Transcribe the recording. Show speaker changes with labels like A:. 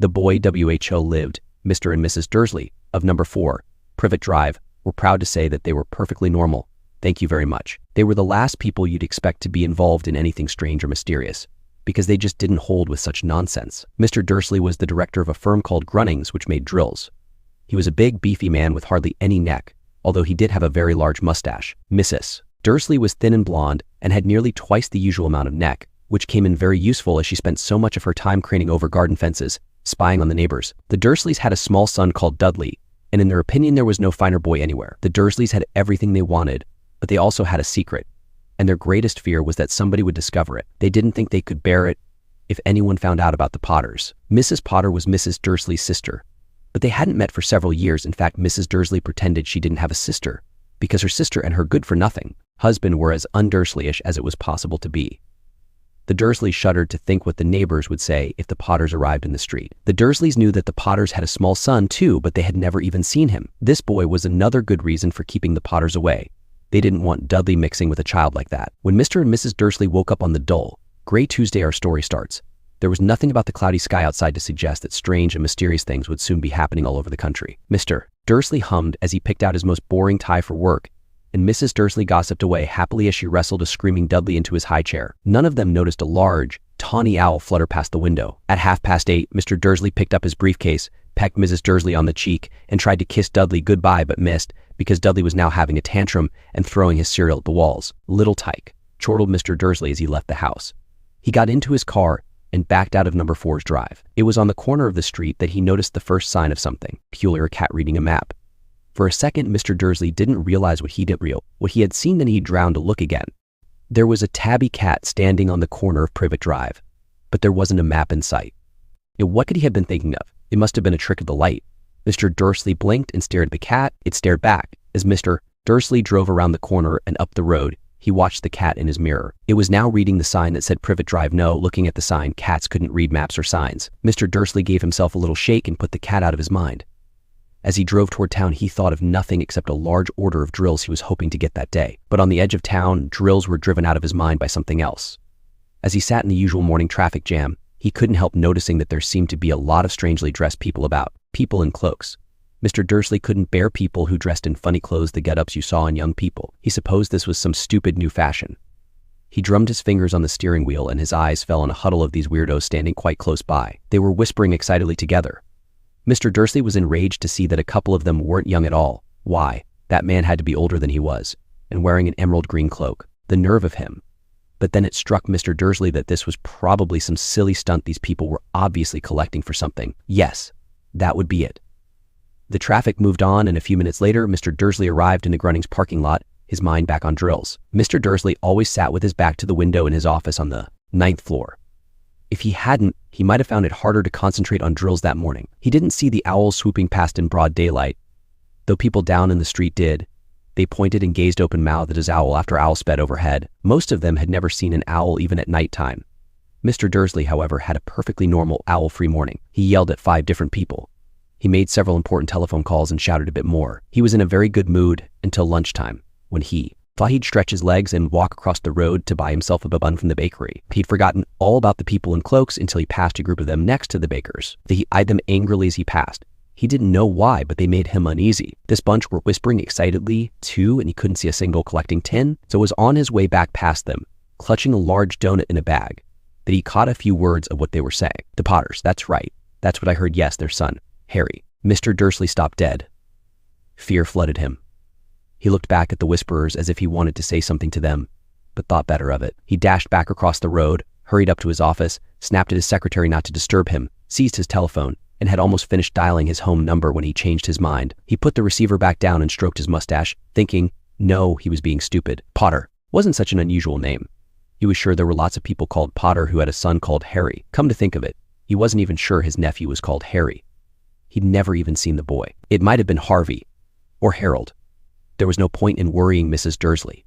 A: The boy WHO lived, Mr. and Mrs. Dursley, of number 4, Privet Drive, were proud to say that they were perfectly normal. Thank you very much. They were the last people you'd expect to be involved in anything strange or mysterious, because they just didn't hold with such nonsense. Mr. Dursley was the director of a firm called Grunnings, which made drills. He was a big, beefy man with hardly any neck, although he did have a very large mustache. Mrs. Dursley was thin and blonde and had nearly twice the usual amount of neck, which came in very useful as she spent so much of her time craning over garden fences, spying on the neighbors. The Dursleys had a small son called Dudley, and in their opinion there was no finer boy anywhere. The Dursleys had everything they wanted, but they also had a secret, and their greatest fear was that somebody would discover it. They didn't think they could bear it if anyone found out about the Potters. Mrs. Potter was Mrs. Dursley's sister, but they hadn't met for several years. In fact, Mrs. Dursley pretended she didn't have a sister, because her sister and her good-for-nothing husband were as un-Dursleyish as it was possible to be. The Dursleys shuddered to think what the neighbors would say if the Potters arrived in the street. The Dursleys knew that the Potters had a small son too, but they had never even seen him. This boy was another good reason for keeping the Potters away. They didn't want Dudley mixing with a child like that. When Mr. and Mrs. Dursley woke up on the dull, gray Tuesday our story starts, there was nothing about the cloudy sky outside to suggest that strange and mysterious things would soon be happening all over the country. Mr. Dursley hummed as he picked out his most boring tie for work, and Mrs. Dursley gossiped away happily as she wrestled a screaming Dudley into his high chair. None of them noticed a large, tawny owl flutter past the window. At 8:30, Mr. Dursley picked up his briefcase, pecked Mrs. Dursley on the cheek, and tried to kiss Dudley goodbye but missed, because Dudley was now having a tantrum and throwing his cereal at the walls. "Little tyke," chortled Mr. Dursley as he left the house. He got into his car and backed out of number 4's drive. It was on the corner of the street that he noticed the first sign of something peculiar, a cat reading a map. For a second, Mr. Dursley didn't realize what he had seen, then he drowned to look again. There was a tabby cat standing on the corner of Privet Drive, but there wasn't a map in sight. What could he have been thinking of? It must have been a trick of the light. Mr. Dursley blinked and stared at the cat. It stared back. As Mr. Dursley drove around the corner and up the road, he watched the cat in his mirror. It was now reading the sign that said Privet Drive. No, looking at the sign, cats couldn't read maps or signs. Mr. Dursley gave himself a little shake and put the cat out of his mind. As he drove toward town, he thought of nothing except a large order of drills he was hoping to get that day. But on the edge of town, drills were driven out of his mind by something else. As he sat in the usual morning traffic jam, he couldn't help noticing that there seemed to be a lot of strangely dressed people about, people in cloaks. Mr. Dursley couldn't bear people who dressed in funny clothes, the get-ups you saw in young people. He supposed this was some stupid new fashion. He drummed his fingers on the steering wheel and his eyes fell on a huddle of these weirdos standing quite close by. They were whispering excitedly together. Mr. Dursley was enraged to see that a couple of them weren't young at all. Why, that man had to be older than he was, and wearing an emerald green cloak. The nerve of him. But then it struck Mr. Dursley that this was probably some silly stunt these people were obviously collecting for something. Yes, that would be it. The traffic moved on, and a few minutes later, Mr. Dursley arrived in the Grunnings parking lot, his mind back on drills. Mr. Dursley always sat with his back to the window in his office on the 9th floor. If he hadn't, he might have found it harder to concentrate on drills that morning. He didn't see the owls swooping past in broad daylight, though people down in the street did. They pointed and gazed open-mouthed at his owl after owl sped overhead. Most of them had never seen an owl even at nighttime. Mr. Dursley, however, had a perfectly normal owl-free morning. He yelled at 5 different people. He made several important telephone calls and shouted a bit more. He was in a very good mood until lunchtime, when he thought he'd stretch his legs and walk across the road to buy himself a bun from the bakery. He'd forgotten all about the people in cloaks until he passed a group of them next to the baker's. He eyed them angrily as he passed. He didn't know why, but they made him uneasy. This bunch were whispering excitedly too, and he couldn't see a single collecting tin, so was on his way back past them, clutching a large donut in a bag, that he caught a few words of what they were saying. The Potters, that's right. That's what I heard, yes, their son, Harry. Mr. Dursley stopped dead. Fear flooded him. He looked back at the whisperers as if he wanted to say something to them, but thought better of it. He dashed back across the road, hurried up to his office, snapped at his secretary not to disturb him, seized his telephone, and had almost finished dialing his home number when he changed his mind. He put the receiver back down and stroked his mustache, thinking, no, he was being stupid. Potter wasn't such an unusual name. He was sure there were lots of people called Potter who had a son called Harry. Come to think of it, he wasn't even sure his nephew was called Harry. He'd never even seen the boy. It might have been Harvey or Harold. There was no point in worrying Mrs. Dursley.